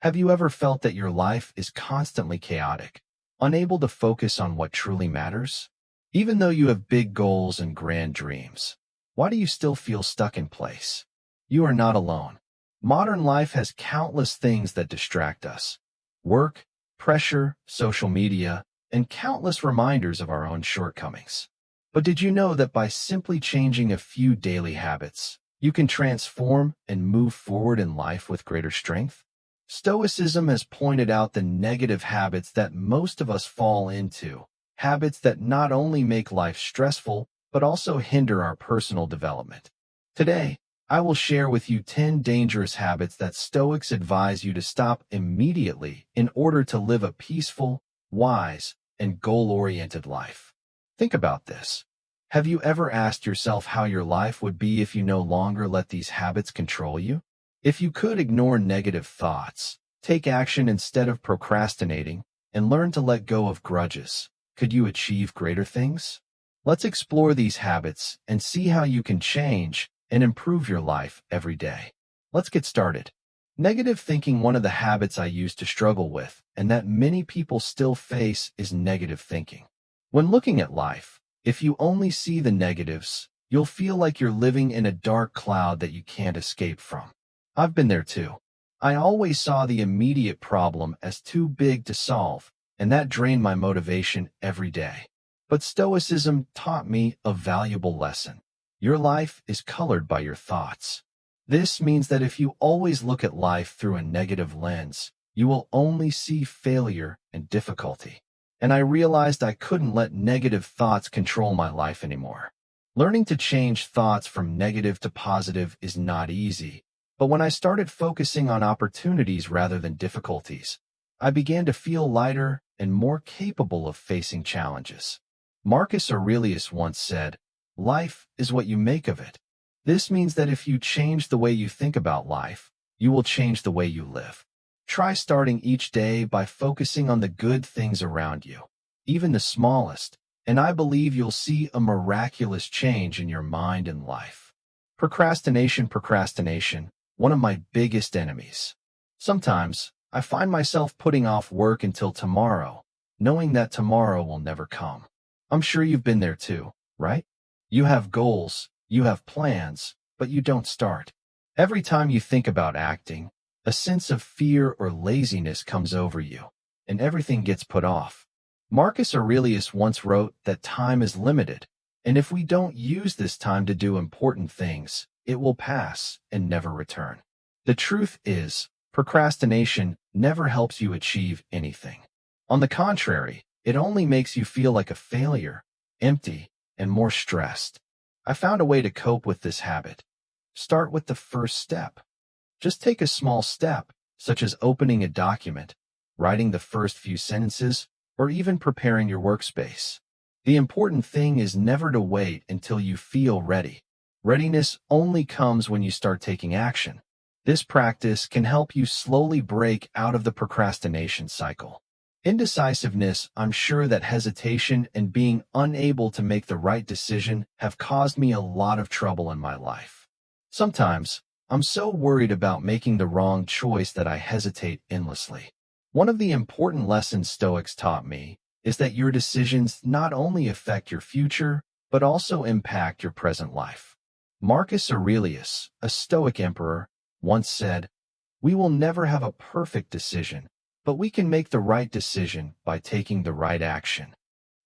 Have you ever felt that your life is constantly chaotic, unable to focus on what truly matters? Even though you have big goals and grand dreams, why do you still feel stuck in place? You are not alone. Modern life has countless things that distract us. Work, pressure, social media, and countless reminders of our own shortcomings. But did you know that by simply changing a few daily habits, you can transform and move forward in life with greater strength? Stoicism has pointed out the negative habits that most of us fall into, habits that not only make life stressful, but also hinder our personal development. Today, I will share with you 10 dangerous habits that Stoics advise you to stop immediately in order to live a peaceful, wise, and goal-oriented life. Think about this. Have you ever asked yourself how your life would be if you no longer let these habits control you? If you could ignore negative thoughts, take action instead of procrastinating, and learn to let go of grudges, could you achieve greater things? Let's explore these habits and see how you can change and improve your life every day. Let's get started. Negative thinking. One of the habits I used to struggle with, and that many people still face, is negative thinking. When looking at life, if you only see the negatives, you'll feel like you're living in a dark cloud that you can't escape from. I've been there too. I always saw the immediate problem as too big to solve, and that drained my motivation every day. But Stoicism taught me a valuable lesson. Your life is colored by your thoughts. This means that if you always look at life through a negative lens, you will only see failure and difficulty. And I realized I couldn't let negative thoughts control my life anymore. Learning to change thoughts from negative to positive is not easy. But when I started focusing on opportunities rather than difficulties, I began to feel lighter and more capable of facing challenges. Marcus Aurelius once said, "Life is what you make of it." This means that if you change the way you think about life, you will change the way you live. Try starting each day by focusing on the good things around you, even the smallest, and I believe you'll see a miraculous change in your mind and life. Procrastination, one of my biggest enemies. Sometimes, I find myself putting off work until tomorrow, knowing that tomorrow will never come. I'm sure you've been there too, right? You have goals, you have plans, but you don't start. Every time you think about acting, a sense of fear or laziness comes over you, and everything gets put off. Marcus Aurelius once wrote that time is limited, and if we don't use this time to do important things, it will pass and never return. The truth is, procrastination never helps you achieve anything. On the contrary, it only makes you feel like a failure, empty, and more stressed. I found a way to cope with this habit. Start with the first step. Just take a small step, such as opening a document, writing the first few sentences, or even preparing your workspace. The important thing is never to wait until you feel ready. Readiness only comes when you start taking action. This practice can help you slowly break out of the procrastination cycle. Indecisiveness. I'm sure that hesitation and being unable to make the right decision have caused me a lot of trouble in my life. Sometimes, I'm so worried about making the wrong choice that I hesitate endlessly. One of the important lessons Stoics taught me is that your decisions not only affect your future, but also impact your present life. Marcus Aurelius, a Stoic emperor, once said, "We will never have a perfect decision, but we can make the right decision by taking the right action."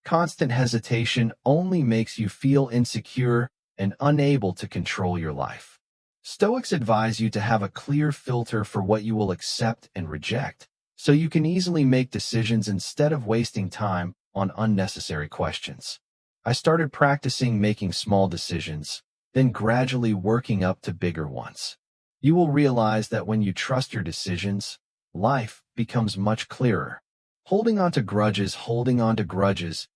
Constant hesitation only makes you feel insecure and unable to control your life. Stoics advise you to have a clear filter for what you will accept and reject, so you can easily make decisions instead of wasting time on unnecessary questions. I started practicing making small decisions, then gradually working up to bigger ones. You will realize that when you trust your decisions, life becomes much clearer. Holding on to grudges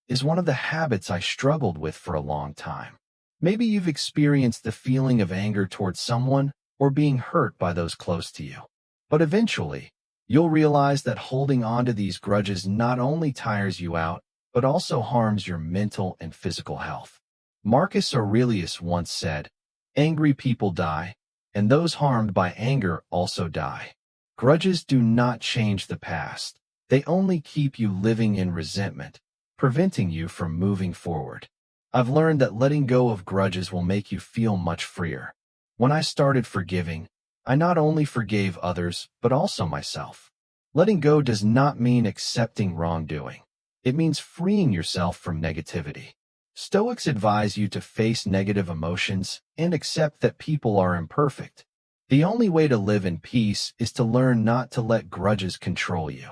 is one of the habits I struggled with for a long time. Maybe you've experienced the feeling of anger towards someone or being hurt by those close to you. But eventually, you'll realize that holding on to these grudges not only tires you out, but also harms your mental and physical health. Marcus Aurelius once said, "Angry people die, and those harmed by anger also die." Grudges do not change the past. They only keep you living in resentment, preventing you from moving forward. I've learned that letting go of grudges will make you feel much freer. When I started forgiving, I not only forgave others, but also myself. Letting go does not mean accepting wrongdoing. It means freeing yourself from negativity. Stoics advise you to face negative emotions and accept that people are imperfect. The only way to live in peace is to learn not to let grudges control you.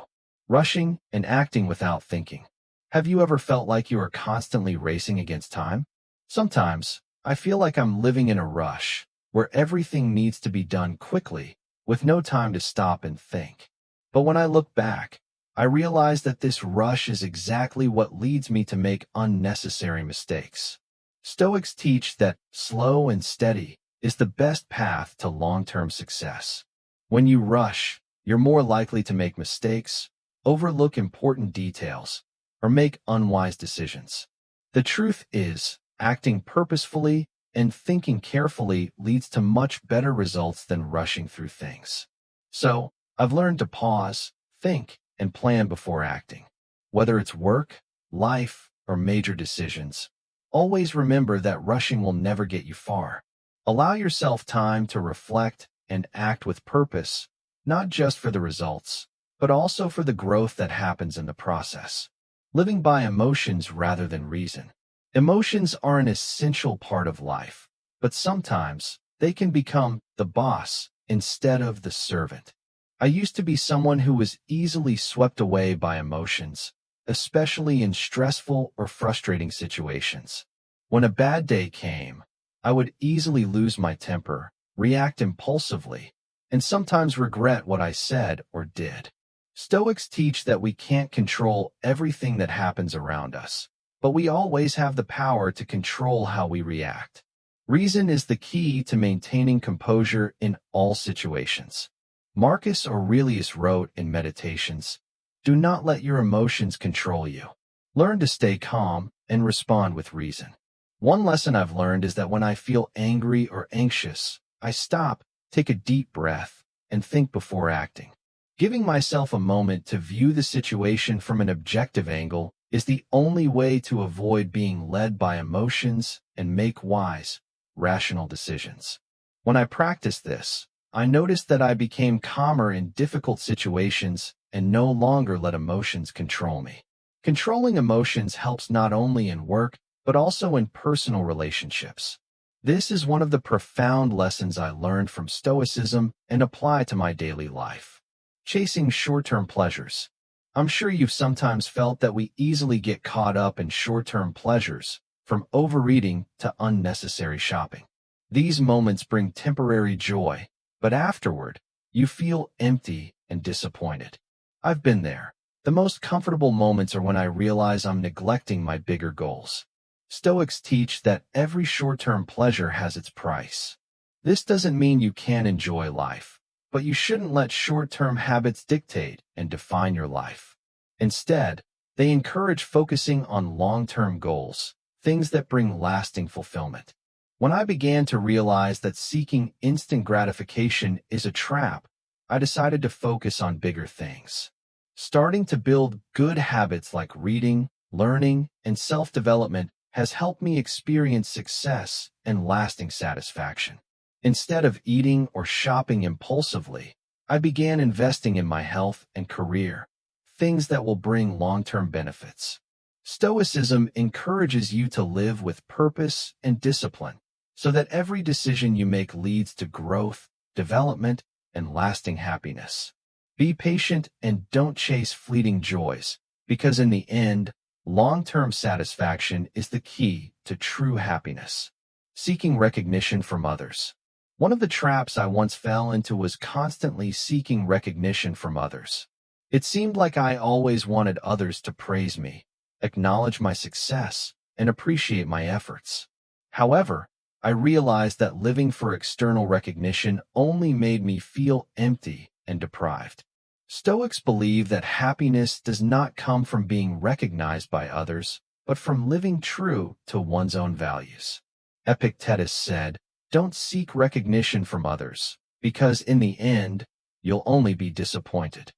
Rushing and acting without thinking. Have you ever felt like you are constantly racing against time? Sometimes, I feel like I'm living in a rush, where everything needs to be done quickly, with no time to stop and think. But when I look back, I realize that this rush is exactly what leads me to make unnecessary mistakes. Stoics teach that slow and steady is the best path to long-term success. When you rush, you're more likely to make mistakes, overlook important details, or make unwise decisions. The truth is, acting purposefully and thinking carefully leads to much better results than rushing through things. So, I've learned to pause, think, and plan before acting. Whether it's work, life, or major decisions, always remember that rushing will never get you far. Allow yourself time to reflect and act with purpose, not just for the results, but also for the growth that happens in the process. Living by emotions rather than reason. Emotions are an essential part of life, but sometimes they can become the boss instead of the servant. I used to be someone who was easily swept away by emotions, especially in stressful or frustrating situations. When a bad day came, I would easily lose my temper, react impulsively, and sometimes regret what I said or did. Stoics teach that we can't control everything that happens around us, but we always have the power to control how we react. Reason is the key to maintaining composure in all situations. Marcus Aurelius wrote in Meditations, "Do not let your emotions control you. Learn to stay calm and respond with reason." One lesson I've learned is that when I feel angry or anxious, I stop, take a deep breath, and think before acting. Giving myself a moment to view the situation from an objective angle is the only way to avoid being led by emotions and make wise, rational decisions. When I practiced this, I noticed that I became calmer in difficult situations and no longer let emotions control me. Controlling emotions helps not only in work, but also in personal relationships. This is one of the profound lessons I learned from Stoicism and apply to my daily life. Chasing short-term pleasures. I'm sure you've sometimes felt that we easily get caught up in short-term pleasures, from overeating to unnecessary shopping. These moments bring temporary joy, but afterward, you feel empty and disappointed. I've been there. The most comfortable moments are when I realize I'm neglecting my bigger goals. Stoics teach that every short-term pleasure has its price. This doesn't mean you can't enjoy life, but you shouldn't let short-term habits dictate and define your life. Instead, they encourage focusing on long-term goals, things that bring lasting fulfillment. When I began to realize that seeking instant gratification is a trap, I decided to focus on bigger things. Starting to build good habits like reading, learning, and self-development has helped me experience success and lasting satisfaction. Instead of eating or shopping impulsively, I began investing in my health and career, things that will bring long-term benefits. Stoicism encourages you to live with purpose and discipline, so that every decision you make leads to growth, development, and lasting happiness. Be patient and don't chase fleeting joys, because in the end, long-term satisfaction is the key to true happiness. Seeking recognition from others. One of the traps I once fell into was constantly seeking recognition from others. It seemed like I always wanted others to praise me, acknowledge my success, and appreciate my efforts. However, I realized that living for external recognition only made me feel empty and deprived. Stoics believe that happiness does not come from being recognized by others, but from living true to one's own values. Epictetus said, "Don't seek recognition from others, because in the end, you'll only be disappointed.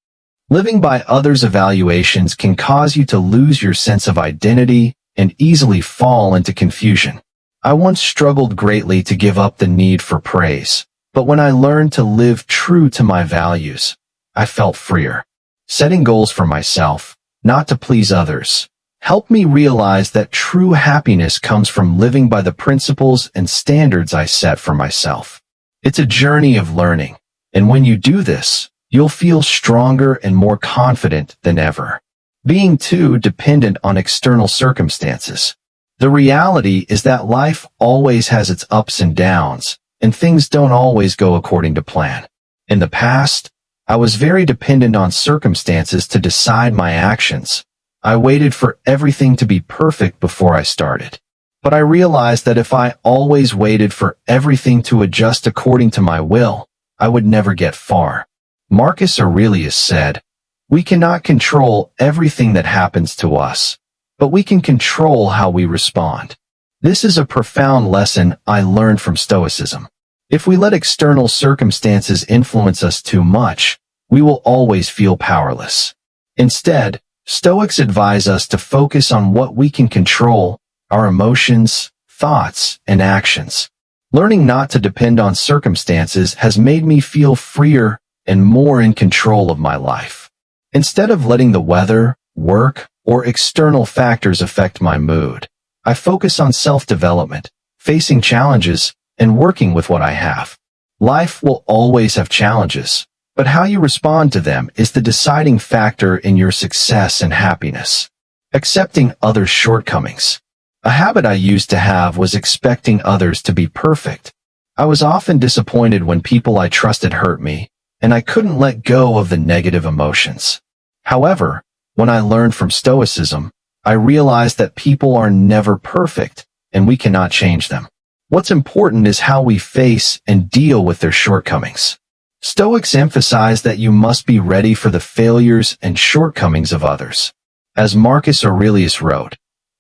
Living by others' evaluations can cause you to lose your sense of identity and easily fall into confusion. I once struggled greatly to give up the need for praise, but when I learned to live true to my values, I felt freer. Setting goals for myself, not to please others, helped me realize that true happiness comes from living by the principles and standards I set for myself. It's a journey of learning, and when you do this, you'll feel stronger and more confident than ever. Being too dependent on external circumstances. The reality is that life always has its ups and downs, and things don't always go according to plan. In the past, I was very dependent on circumstances to decide my actions. I waited for everything to be perfect before I started. But I realized that if I always waited for everything to adjust according to my will, I would never get far. Marcus Aurelius said, "We cannot control everything that happens to us, but we can control how we respond." This is a profound lesson I learned from Stoicism. If we let external circumstances influence us too much, we will always feel powerless. Instead, Stoics advise us to focus on what we can control, our emotions, thoughts, and actions. Learning not to depend on circumstances has made me feel freer and more in control of my life. Instead of letting the weather, work, or external factors affect my mood, I focus on self-development, facing challenges, and working with what I have. Life will always have challenges, but how you respond to them is the deciding factor in your success and happiness. Accepting others' shortcomings. A habit I used to have was expecting others to be perfect. I was often disappointed when people I trusted hurt me, and I couldn't let go of the negative emotions. However, when I learned from Stoicism, I realized that people are never perfect, and we cannot change them. What's important is how we face and deal with their shortcomings. Stoics emphasize that you must be ready for the failures and shortcomings of others. As Marcus Aurelius wrote,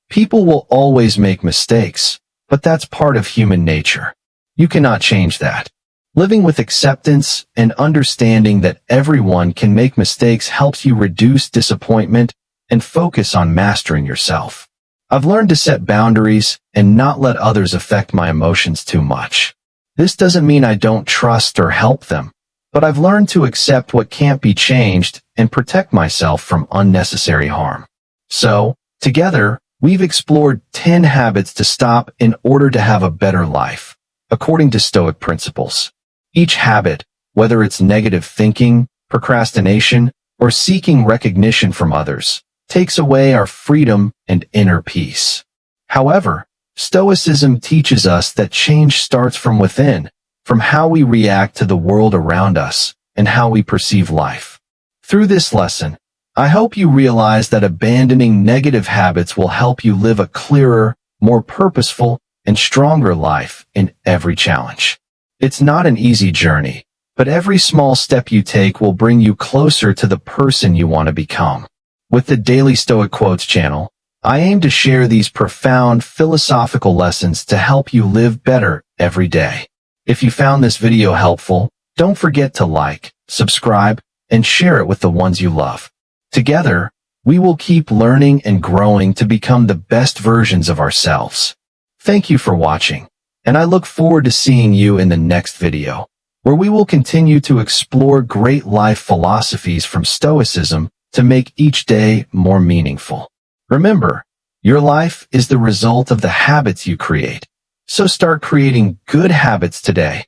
"People will always make mistakes, but that's part of human nature. You cannot change that." Living with acceptance and understanding that everyone can make mistakes helps you reduce disappointment and focus on mastering yourself. I've learned to set boundaries and not let others affect my emotions too much. This doesn't mean I don't trust or help them, but I've learned to accept what can't be changed and protect myself from unnecessary harm. So, together, we've explored 10 habits to stop in order to have a better life, according to Stoic principles. Each habit, whether it's negative thinking, procrastination, or seeking recognition from others, takes away our freedom and inner peace. However, Stoicism teaches us that change starts from within, from how we react to the world around us and how we perceive life. Through this lesson, I hope you realize that abandoning negative habits will help you live a clearer, more purposeful, and stronger life in every challenge. It's not an easy journey, but every small step you take will bring you closer to the person you want to become. With the Daily Stoic Quotes channel, I aim to share these profound philosophical lessons to help you live better every day. If you found this video helpful, don't forget to like, subscribe, and share it with the ones you love. Together, we will keep learning and growing to become the best versions of ourselves. Thank you for watching, and I look forward to seeing you in the next video, where we will continue to explore great life philosophies from Stoicism to make each day more meaningful. Remember, your life is the result of the habits you create, so start creating good habits today.